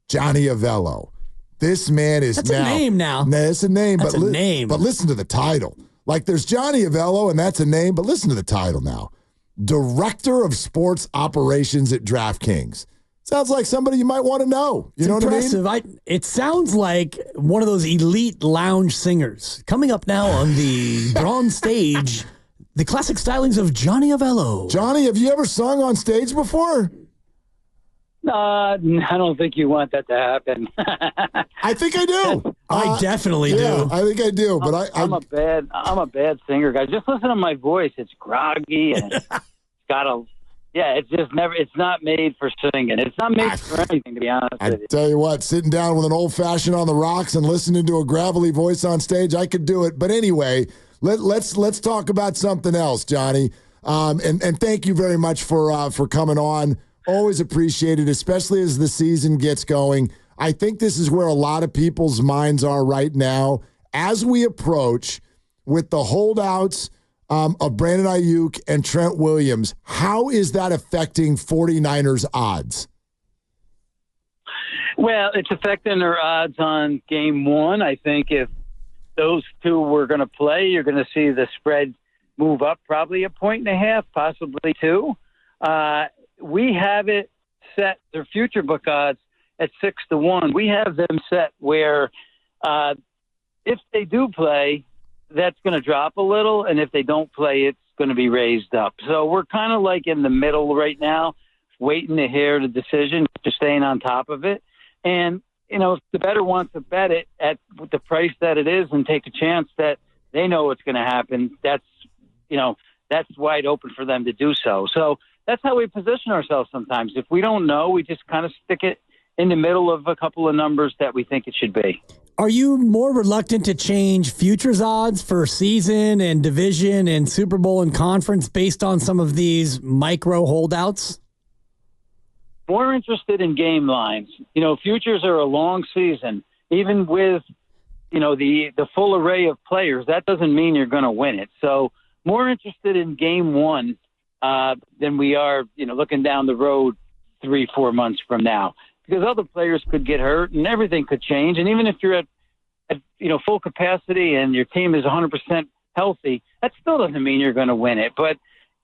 Johnny Avello. This man is That's a name now. That's a name. That's a name. But listen to the title. Like, there's Johnny Avello, and that's a name, but listen to the title now. Director of Sports Operations at DraftKings. Sounds like somebody you might want to know. You know impressive. what I mean? It sounds like one of those elite lounge singers. Coming up now on the bronze stage, the classic stylings of Johnny Avello. Johnny, have you ever sung on stage before? I don't think you want that to happen. I think I do. I definitely do. I think I do. But I'm a bad singer, guys. Just listen to my voice. It's groggy and it's got a. Yeah, it's just never. It's not made for singing. It's not made for anything, to be honest with you. Tell you what, sitting down with an old fashioned on the rocks and listening to a gravelly voice on stage, I could do it. But anyway, let's talk about something else, Johnny. And thank you very much for coming on. Always appreciated, especially as the season gets going. I think this is where a lot of people's minds are right now as we approach with the holdouts of Brandon Ayuk and Trent Williams. How is that affecting 49ers odds? Well, it's affecting their odds on game one. I think if those two were going to play, you're going to see the spread move up probably 1.5, possibly 2. We have it set, their future book odds, at 6-1. We have them set where if they do play, that's going to drop a little, and if they don't play, it's going to be raised up. So we're kind of like in the middle right now, waiting to hear the decision, just staying on top of it. And, you know, if the bettor wants to bet it at the price that it is and take a chance that they know what's going to happen, that's wide open for them to do so. So that's how we position ourselves sometimes. If we don't know, we just kind of stick it in the middle of a couple of numbers that we think it should be. Are you more reluctant to change futures odds for season and division and Super Bowl and conference based on some of these micro holdouts? More interested in game lines. You know, futures are a long season. Even with, you know, the full array of players, that doesn't mean you're going to win it. So more interested in game one than we are, you know, looking down the road 3-4 months from now. Because other players could get hurt and everything could change. And even if you're at full capacity and your team is 100% healthy, that still doesn't mean you're going to win it. But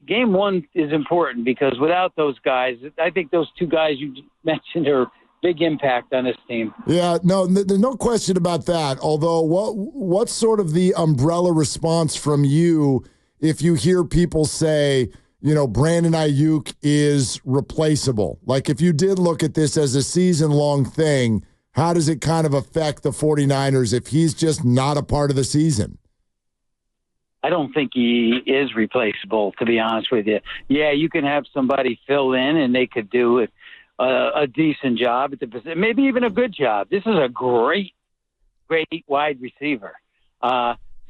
game one is important because without those guys, I think those two guys you mentioned are big impact on this team. Yeah, no, there's no question about that. Although, what's sort of the umbrella response from you if you hear people say, you know, Brandon Ayuk is replaceable? Like, if you did look at this as a season-long thing, how does it kind of affect the 49ers if he's just not a part of the season? I don't think he is replaceable, to be honest with you. Yeah, you can have somebody fill in, and they could do a decent job, maybe even a good job. This is a great wide receiver.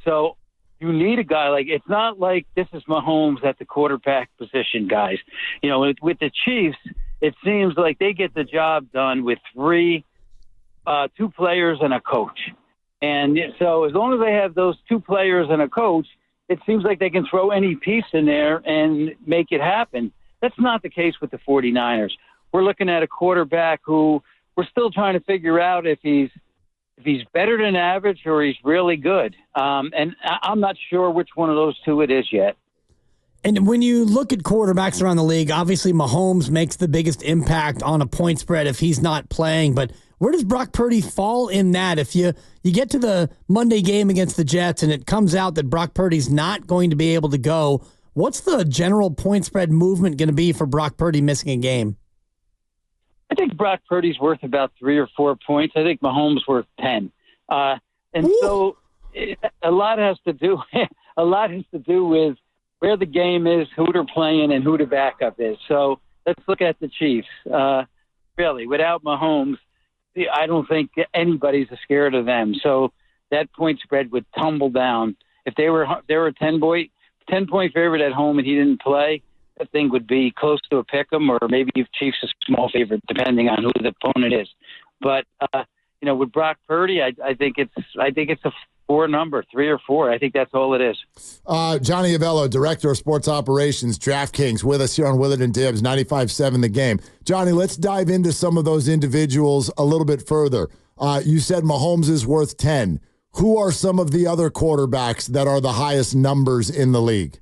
So you need a guy it's not like this is Mahomes at the quarterback position, guys. You know, with the Chiefs, it seems like they get the job done with 2 players and a coach. And so as long as they have those 2 players and a coach, it seems like they can throw any piece in there and make it happen. That's not the case with the 49ers. We're looking at a quarterback who we're still trying to figure out if he's better than average or he's really good. And I'm not sure which one of those 2 it is yet. And when you look at quarterbacks around the league, obviously Mahomes makes the biggest impact on a point spread if he's not playing. But where does Brock Purdy fall in that? If you get to the Monday game against the Jets and it comes out that Brock Purdy's not going to be able to go, what's the general point spread movement going to be for Brock Purdy missing a game? I think Brock Purdy's worth about 3 or 4 points. I think Mahomes worth 10. So a lot has to do with where the game is, who they're playing, and who the backup is. So let's look at the Chiefs. Really, without Mahomes, I don't think anybody's scared of them. So that point spread would tumble down. If they were a 10-point favorite at home and he didn't play, that thing would be close to a pick 'em, or maybe if Chiefs a small favorite, depending on who the opponent is. But with Brock Purdy, I think it's a 4 number, 3 or 4. I think that's all it is. Johnny Avello, Director of Sports Operations, DraftKings, with us here on Willard and Dibs, 95.7 The Game. Johnny, let's dive into some of those individuals a little bit further. You said Mahomes is worth 10. Who are some of the other quarterbacks that are the highest numbers in the league?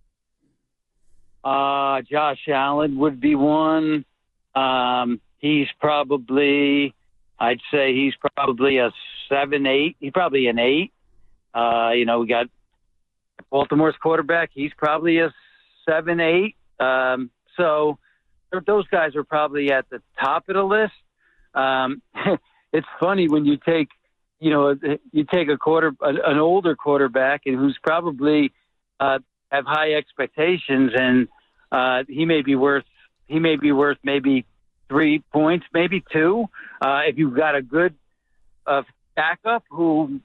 Josh Allen would be one. He's probably, I'd say he's probably a 7, 8. He's probably an 8. We got Baltimore's quarterback. He's probably a 7, 8. So those guys are probably at the top of the list. It's funny when you take an older quarterback and who's probably have high expectations, and he may be worth maybe 3 points, maybe 2. If you've got a good backup who,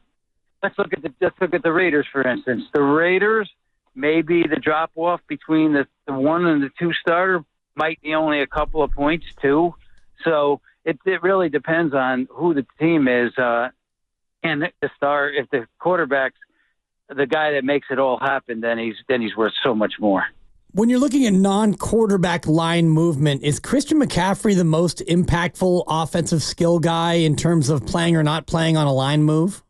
let's look at the Raiders, for instance. The Raiders, maybe the drop off between the 1 and the 2 starter might be only a couple of points, 2. So it really depends on who the team is. And the star, if the quarterback's the guy that makes it all happen, then he's worth so much more. When you're looking at non-quarterback line movement, is Christian McCaffrey the most impactful offensive skill guy in terms of playing or not playing on a line move?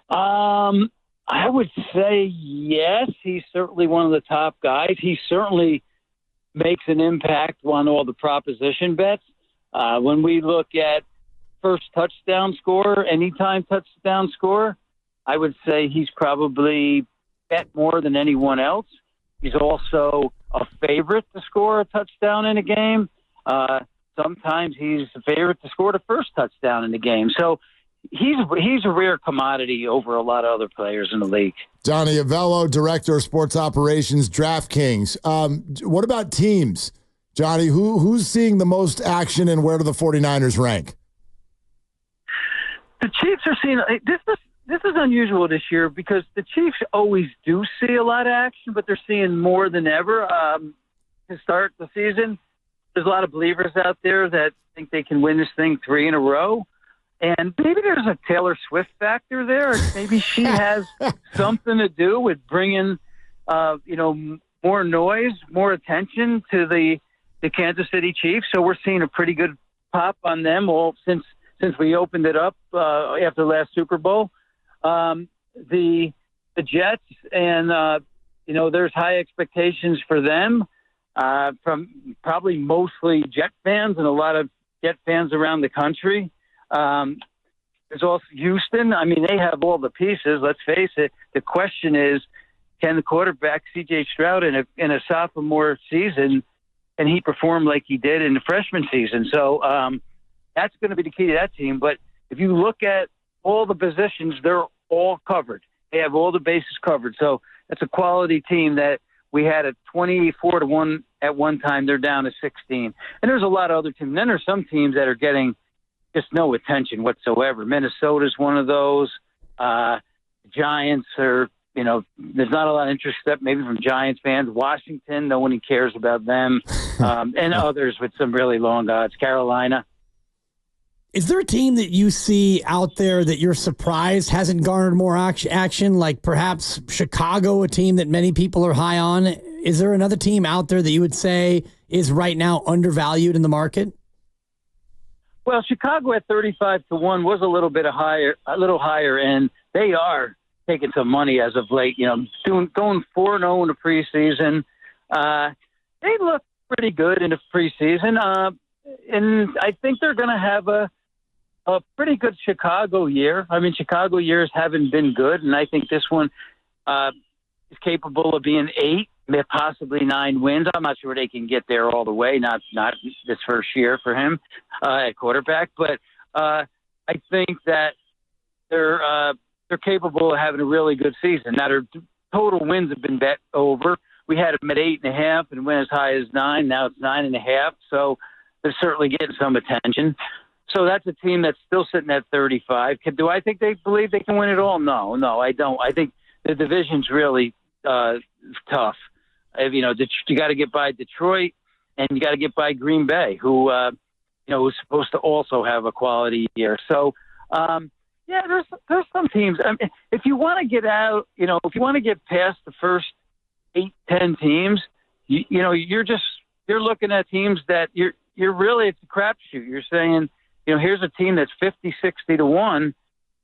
I would say yes. He's certainly one of the top guys. He certainly makes an impact on all the proposition bets. When we look at first touchdown scorer, anytime touchdown scorer, I would say he's probably bet more than anyone else. He's also a favorite to score a touchdown in a game. Sometimes he's a favorite to score the first touchdown in the game. So he's a rare commodity over a lot of other players in the league. Johnny Avello, Director of Sports Operations, DraftKings. What about teams? Johnny, who's seeing the most action and where do the 49ers rank? The Chiefs are seeing this is unusual this year because the Chiefs always do see a lot of action, but they're seeing more than ever to start the season. There's a lot of believers out there that think they can win this thing 3 in a row. And maybe there's a Taylor Swift factor there. Maybe she has something to do with bringing, more noise, more attention to the Kansas City Chiefs. So we're seeing a pretty good pop on them all since we opened it up after the last Super Bowl. The Jets, and there's high expectations for them from probably mostly Jet fans and a lot of Jet fans around the country. There's also Houston. I mean, they have all the pieces. Let's face it. The question is, can the quarterback C.J. Stroud in a sophomore season, and he performed like he did in the freshman season? So that's going to be the key to that team. But if you look at all the positions, they're all covered. They have all the bases covered. So that's a quality team that we had a 24-1 at one time. They're down to 16. And there's a lot of other teams. Then there's some teams that are getting just no attention whatsoever. Minnesota's one of those. Giants are, there's not a lot of interest maybe from Giants fans. Washington, no one cares about them. And others with some really long odds. Carolina. Is there a team that you see out there that you're surprised hasn't garnered more action, like perhaps Chicago, a team that many people are high on? Is there another team out there that you would say is right now undervalued in the market? Well, Chicago at 35-1 was a little higher, and they are taking some money as of late. Going 4-0 in the preseason. They look pretty good in the preseason, and I think they're going to have a pretty good Chicago year. I mean, Chicago years haven't been good, and I think this one is capable of being 8, possibly 9 wins. I'm not sure they can get there all the way, not this first year for him at quarterback. But I think that they're capable of having a really good season. Now, their total wins have been bet over. We had them at 8.5 and went as high as 9. Now it's 9.5. So they're certainly getting some attention. So that's a team that's still sitting at 35. Do I think they believe they can win it all? No, I don't. I think the division's really tough. You got to get by Detroit, and you got to get by Green Bay, who was supposed to also have a quality year. So Yeah, there's some teams. I mean, if you want to get out, if you want to get past the first 8-10 teams, you're looking at teams that you're really, it's a crapshoot. You're saying, here's a team that's 50, 60 to 1.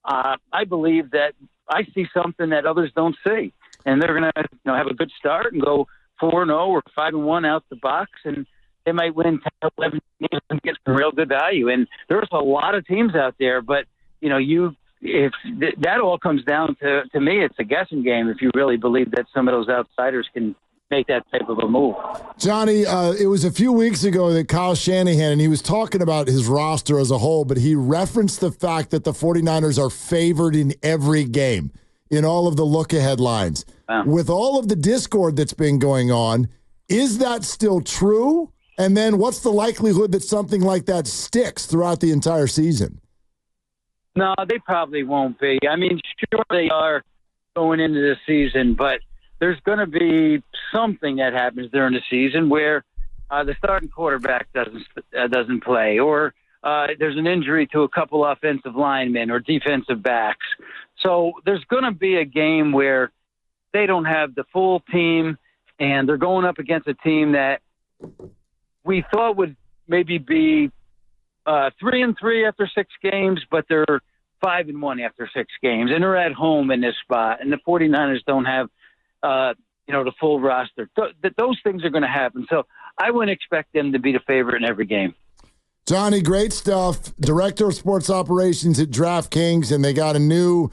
I believe that I see something that others don't see, and they're going to have a good start and go 4-0 or 5-1 out the box, and they might win 10, 11 games and get some real good value. And there's a lot of teams out there, but if that all comes down to me, it's a guessing game. If you really believe that some of those outsiders can make that type of a move. Johnny, it was a few weeks ago that Kyle Shanahan, and he was talking about his roster as a whole, but he referenced the fact that the 49ers are favored in every game in all of the look-ahead lines. Wow. With all of the discord that's been going on, is that still true? And then what's the likelihood that something like that sticks throughout the entire season? No, they probably won't be. I mean, sure they are going into the season, but there's going to be something that happens during the season where the starting quarterback doesn't play, or there's an injury to a couple offensive linemen or defensive backs. So there's going to be a game where they don't have the full team, and they're going up against a team that we thought would maybe be 3-3 after 6 games, but they're 5-1 after 6 games, and they're at home in this spot. And the 49ers don't have, the full roster. Those things are going to happen. So I wouldn't expect them to be the favorite in every game. Johnny, great stuff. Director of Sports Operations at DraftKings, and they got a new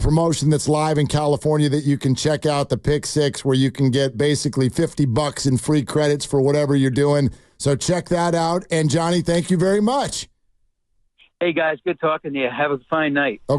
promotion that's live in California that you can check out, the Pick Six, where you can get basically $50 in free credits for whatever you're doing. So check that out. And Johnny, thank you very much. Hey, guys, good talking to you. Have a fine night. Okay.